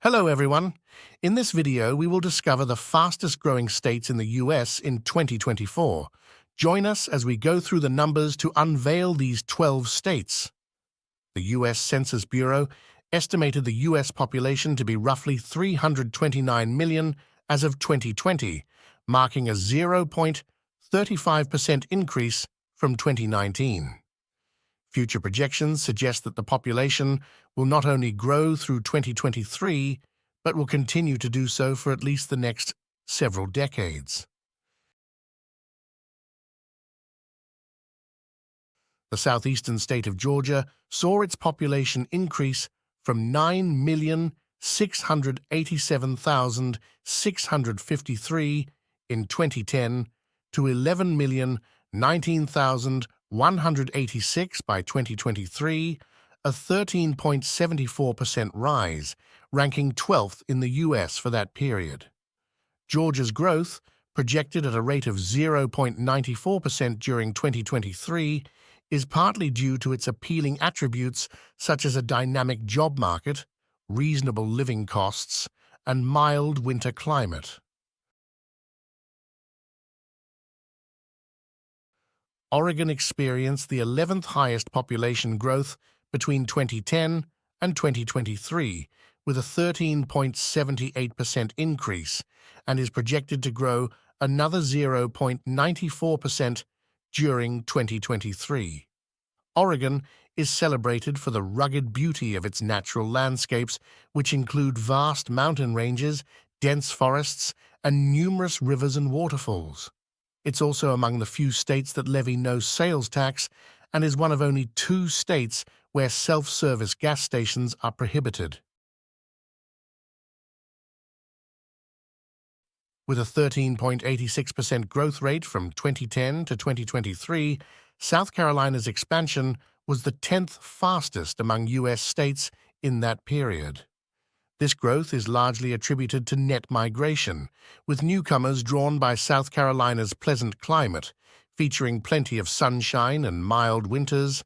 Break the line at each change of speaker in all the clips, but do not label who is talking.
Hello everyone. In this video, we will discover the fastest growing states in the US in 2024. Join us as we go through the numbers to unveil these 12 states. The US Census Bureau estimated the US population to be roughly 329 million as of 2020, marking a 0.35% increase from 2019. Future projections suggest that the population will not only grow through 2023, but will continue to do so for at least the next several decades. The southeastern state of Georgia saw its population increase from 9,687,653 in 2010 to 11,019,186 by 2023, a 13.74% rise, ranking 12th in the U.S. for that period. Georgia's growth, projected at a rate of 0.94% during 2023, is partly due to its appealing attributes such as a dynamic job market, reasonable living costs, and mild winter climate. Oregon experienced the 11th highest population growth between 2010 and 2023, with a 13.78% increase, and is projected to grow another 0.94% during 2023. Oregon is celebrated for the rugged beauty of its natural landscapes, which include vast mountain ranges, dense forests, and numerous rivers and waterfalls. It's also among the few states that levy no sales tax and is one of only 2 states where self-service gas stations are prohibited. With a 13.86% growth rate from 2010 to 2023, South Carolina's expansion was the 10th fastest among U.S. states in that period. This growth is largely attributed to net migration, with newcomers drawn by South Carolina's pleasant climate, featuring plenty of sunshine and mild winters,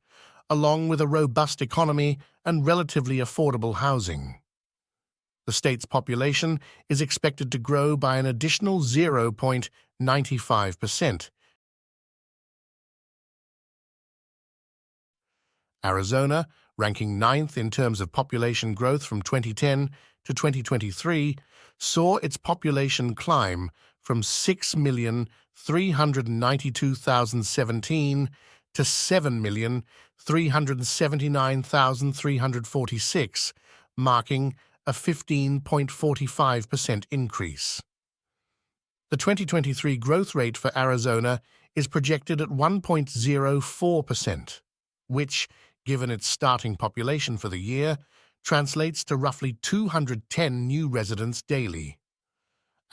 along with a robust economy and relatively affordable housing. The state's population is expected to grow by an additional 0.95%. Arizona, ranking 9th in terms of population growth from 2010 to 2023, saw its population climb from 6,392,017 to 7,379,346, marking a 15.45% increase. The 2023 growth rate for Arizona is projected at 1.04%, which, given its starting population for the year, translates to roughly 210 new residents daily.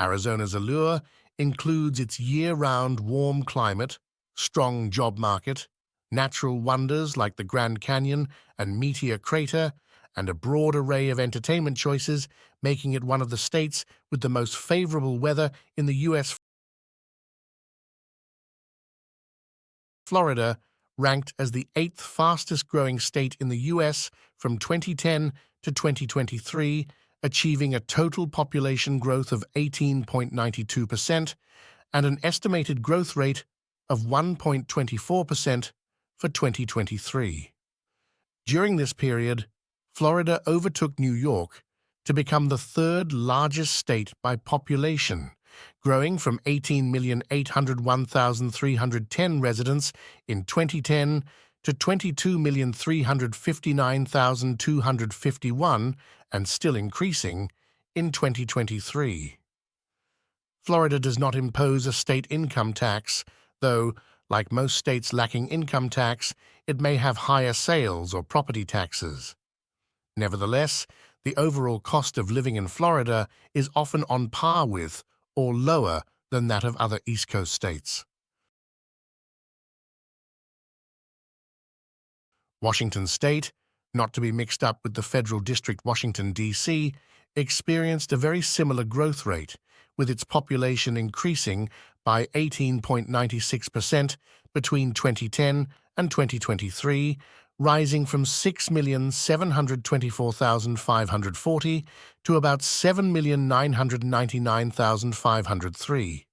Arizona's allure includes its year-round warm climate, strong job market, natural wonders like the Grand Canyon and Meteor Crater, and a broad array of entertainment choices, making it one of the states with the most favorable weather in the U.S. Florida ranked as the 8th fastest-growing state in the U.S. from 2010 to 2023, achieving a total population growth of 18.92% and an estimated growth rate of 1.24% for 2023. During this period, Florida overtook New York to become the 3rd largest state by population, growing from 18,801,310 residents in 2010 to 22,359,251 and still increasing in 2023. Florida does not impose a state income tax, though, like most states lacking income tax, it may have higher sales or property taxes. Nevertheless, the overall cost of living in Florida is often on par with or lower than that of other East Coast states. Washington State, not to be mixed up with the Federal District Washington, D.C., experienced a very similar growth rate, with its population increasing by 18.96% between 2010 and 2023, rising from 6,724,540 to about 7,999,503.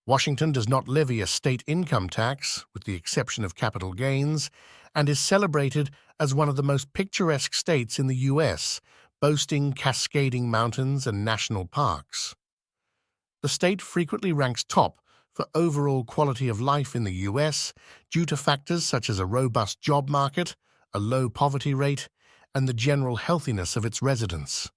Washington does not levy a state income tax, with the exception of capital gains, and is celebrated as one of the most picturesque states in the U.S., boasting cascading mountains and national parks. The state frequently ranks top for overall quality of life in the U.S. due to factors such as a robust job market, a low poverty rate, and the general healthiness of its residents.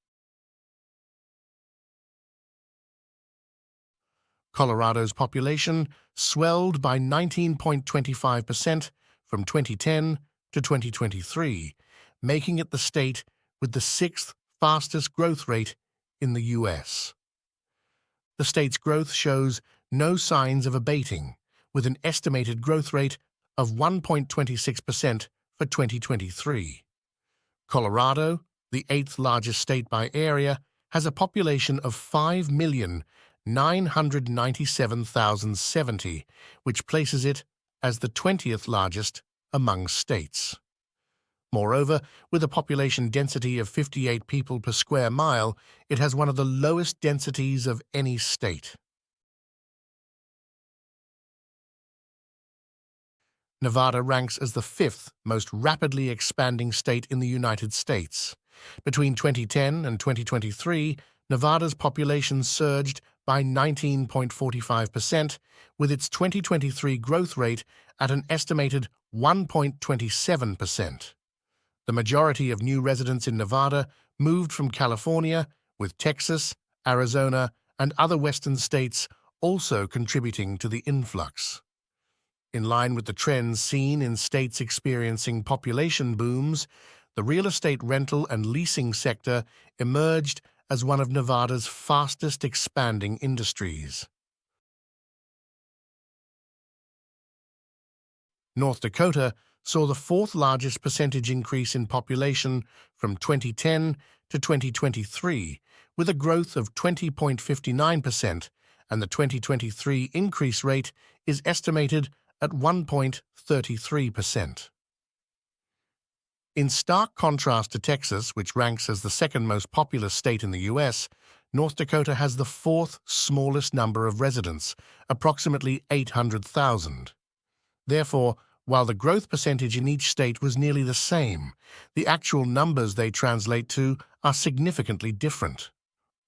Colorado's population swelled by 19.25% from 2010 to 2023, making it the state with the sixth fastest growth rate in the U.S. The state's growth shows no signs of abating, with an estimated growth rate of 1.26% for 2023. Colorado, the eighth largest state by area, has a population of 5,997,070, which places it as the 20th largest among states. Moreover, with a population density of 58 people per square mile, it has one of the lowest densities of any state. Nevada ranks as the fifth most rapidly expanding state in the United States. Between 2010 and 2023, Nevada's population surged by 19.45%, with its 2023 growth rate at an estimated 1.27%. The majority of new residents in Nevada moved from California, with Texas, Arizona, and other western states also contributing to the influx. In line with the trends seen in states experiencing population booms, the real estate rental and leasing sector emerged as one of Nevada's fastest expanding industries. North Dakota saw the fourth largest percentage increase in population from 2010 to 2023, with a growth of 20.59%, and the 2023 increase rate is estimated at 1.33%. In stark contrast to Texas, which ranks as the second most populous state in the U.S., North Dakota has the fourth smallest number of residents, approximately 800,000. Therefore, while the growth percentage in each state was nearly the same, the actual numbers they translate to are significantly different.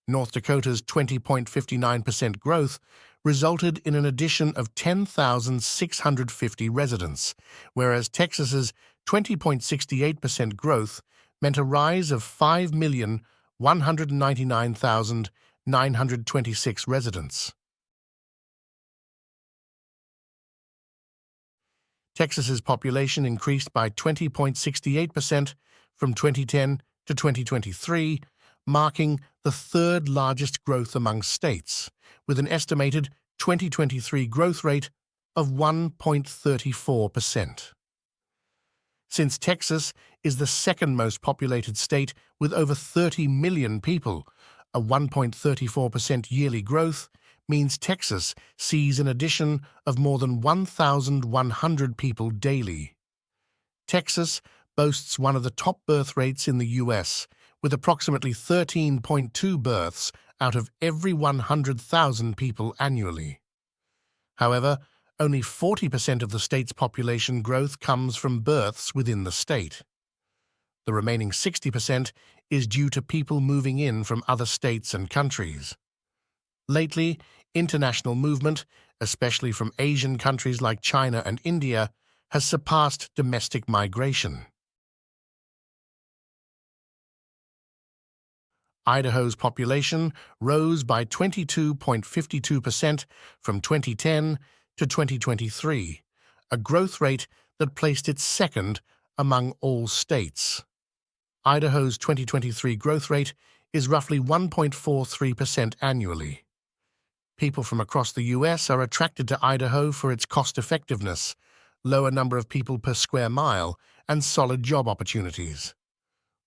North Dakota's 20.59% growth resulted in an addition of 10,650 residents, whereas Texas's 20.68% growth meant a rise of 5,199,926 residents. Texas's population increased by 20.68% from 2010 to 2023, marking the third largest growth among states, with an estimated 2023 growth rate of 1.34%. Since Texas is the second most populated state with over 30 million people, a 1.34% yearly growth means Texas sees an addition of more than 1,100 people daily. Texas boasts one of the top birth rates in the U.S., with approximately 13.2 births out of every 100,000 people annually. However, only 40% of the state's population growth comes from births within the state. The remaining 60% is due to people moving in from other states and countries. Lately, international movement, especially from Asian countries like China and India, has surpassed domestic migration. Idaho's population rose by 22.52% from 2010 to 2023, a growth rate that placed it second among all states. Idaho's 2023 growth rate is roughly 1.43% annually. People from across the U.S. are attracted to Idaho for its cost-effectiveness, lower number of people per square mile, and solid job opportunities.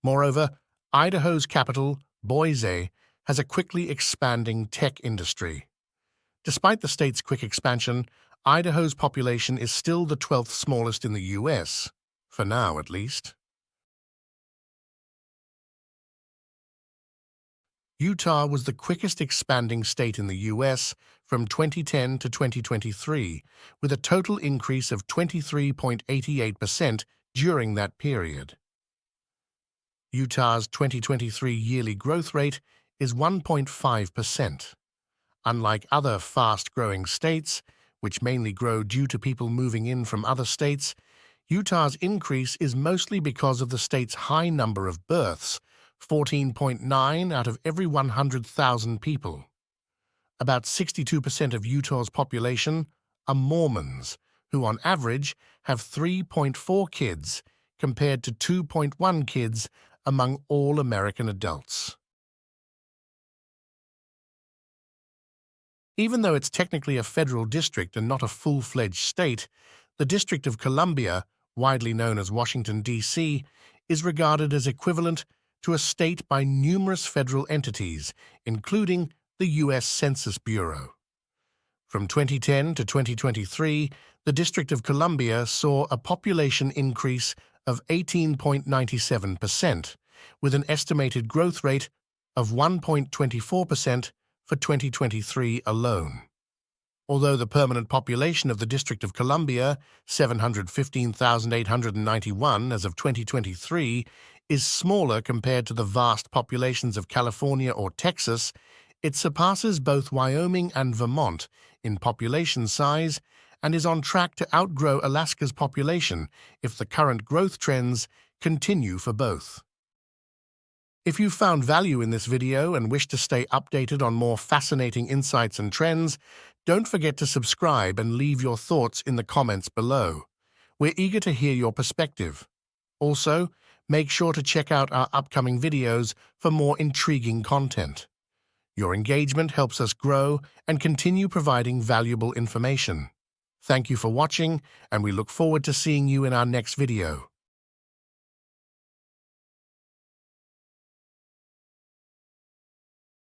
Moreover, Idaho's capital, Boise, has a quickly expanding tech industry. Despite the state's quick expansion, Idaho's population is still the 12th smallest in the U.S. for now at least. Utah was the quickest expanding state in the U.S. from 2010 to 2023, with a total increase of 23.88% during that period. Utah's 2023 yearly growth rate is 1.5%. Unlike other fast-growing states, which mainly grow due to people moving in from other states, Utah's increase is mostly because of the state's high number of births, 14.9 out of every 100,000 people. About 62% of Utah's population are Mormons, who on average have 3.4 kids, compared to 2.1 kids among all American adults. Even though it's technically a federal district and not a full-fledged state, the District of Columbia, widely known as Washington, D.C., is regarded as equivalent to a state by numerous federal entities, including the U.S. Census Bureau. From 2010 to 2023, the District of Columbia saw a population increase of 18.97%, with an estimated growth rate of 1.24% for 2023 alone. Although the permanent population of the District of Columbia, 715,891 as of 2023, is smaller compared to the vast populations of California or Texas, it surpasses both Wyoming and Vermont in population size and is on track to outgrow Alaska's population if the current growth trends continue for both. If you found value in this video and wish to stay updated on more fascinating insights and trends, don't forget to subscribe and leave your thoughts in the comments below. We're eager to hear your perspective. Also, make sure to check out our upcoming videos for more intriguing content. Your engagement helps us grow and continue providing valuable information. Thank you for watching, and we look forward to seeing you in our next video.